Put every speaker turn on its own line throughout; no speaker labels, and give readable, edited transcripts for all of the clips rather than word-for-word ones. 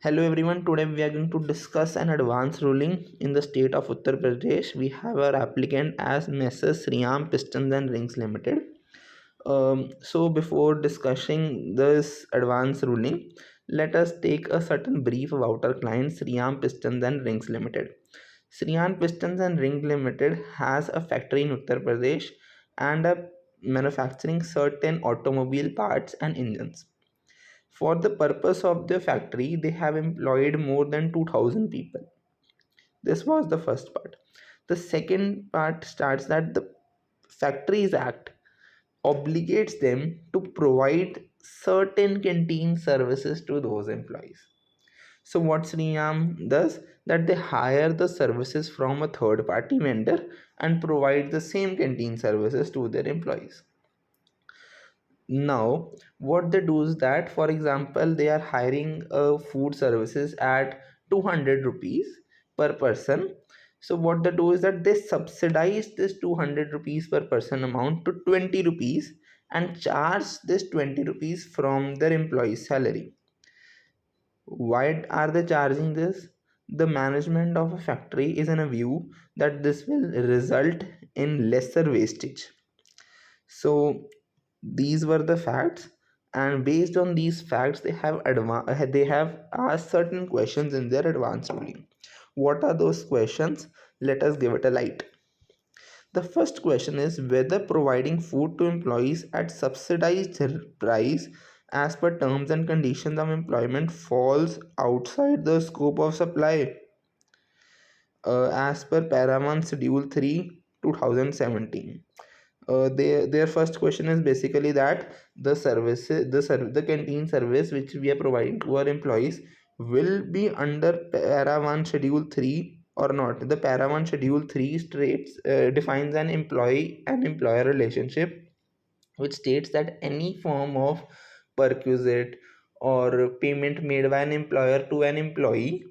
Hello everyone, today we are going to discuss an advance ruling in the state of Uttar Pradesh. We have our applicant as Messrs. SHRIRAM Pistons and Rings Limited. So before discussing this advance ruling, let us take a certain brief about our client SHRIRAM Pistons and Rings Limited. SHRIRAM Pistons and Rings Limited has a factory in Uttar Pradesh and a manufacturing certain automobile parts and engines. For the purpose of the factory, they have employed more than 2000 people. This was the first part. The second part starts that the Factories Act obligates them to provide certain canteen services to those employees. So what Sriyam does, that they hire the services from a third party vendor and provide the same canteen services to their employees. Now what they do is that, for example, they are hiring food services at 200 rupees per person. So what they do is that they subsidize this 200 rupees per person amount to 20 rupees and charge this 20 rupees from their employee's salary. Why are they charging this? The management of a factory is in a view that this will result in lesser wastage. So these were the facts, and based on these facts they have asked certain questions in their advanced ruling. What are those questions? Let us give it a light. The first question is whether providing food to employees at subsidized price as per terms and conditions of employment falls outside the scope of supply as per Paramount Schedule 3 2017. Their first question is basically that the canteen service which we are providing to our employees will be under para 1 schedule 3 or not. The para 1 schedule 3 states defines an employee and employer relationship, which states that any form of perquisite or payment made by an employer to an employee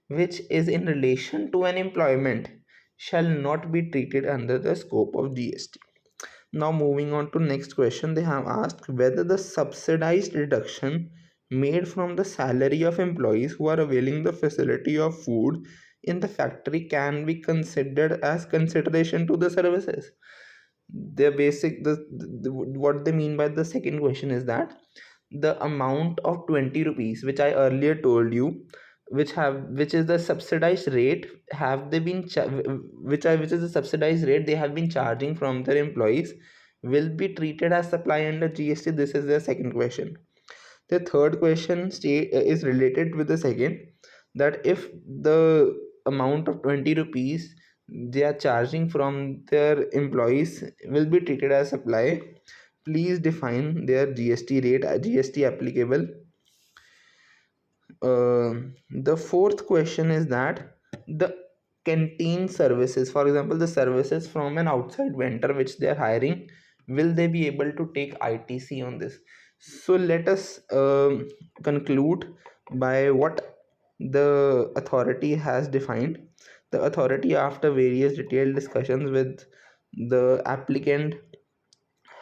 which is in relation to an employment shall not be treated under the scope of GST. Now moving on to next question, they have asked whether the subsidized reduction made from the salary of employees who are availing the facility of food in the factory can be considered as consideration to the services. The basic the what they mean by the second question is that the amount of 20 rupees which I earlier told you, which is the subsidized rate, have they been which is the subsidized rate they have been charging from their employees, will be treated as supply under GST. This is the second question. The third question is related with the second, that if the amount of 20 rupees they are charging from their employees will be treated as supply, please define their GST rate, GST applicable. The fourth question is that the canteen services, for example, the services from an outside vendor which they are hiring, will they be able to take ITC on this? So let us conclude by what the authority has defined. The authority, after various detailed discussions with the applicant,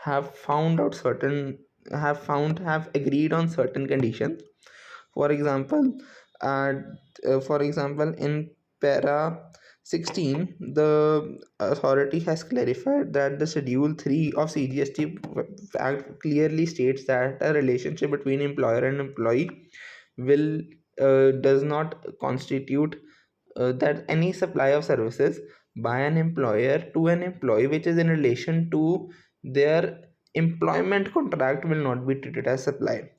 have found out certain have agreed on certain conditions. For example, uh, for example, in para 16, the authority has clarified that the schedule 3 of CGST Act clearly states that a relationship between employer and employee will does not constitute that any supply of services by an employer to an employee which is in relation to their employment contract will not be treated as supply.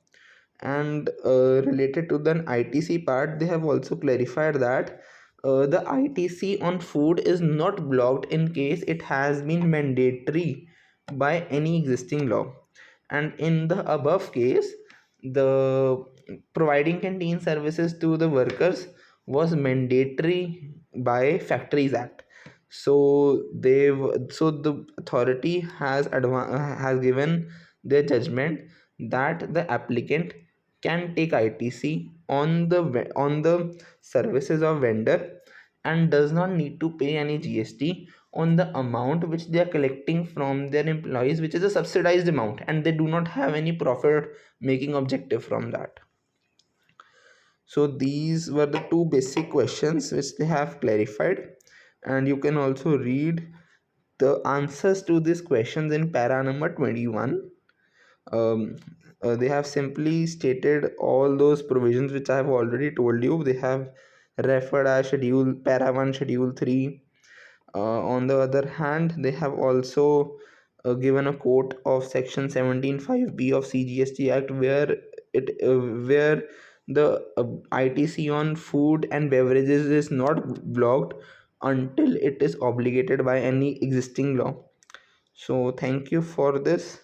And related to the ITC part, they have also clarified that the ITC on food is not blocked in case it has been mandatory by any existing law. And in the above case, the providing canteen services to the workers was mandatory by Factories Act. So the authority has given their judgment that the applicant can take ITC on the services of vendor and does not need to pay any GST on the amount which they are collecting from their employees, which is a subsidized amount, and they do not have any profit making objective from that. So these were the two basic questions which they have clarified, and you can also read the answers to these questions in para number 21. um, they have simply stated all those provisions which I have already told you. They have referred as schedule para 1 schedule 3. On the other hand, they have also given a quote of section 17(5)(b) of CGST Act, where the ITC on food and beverages is not blocked until it is obligated by any existing law. So thank you for this.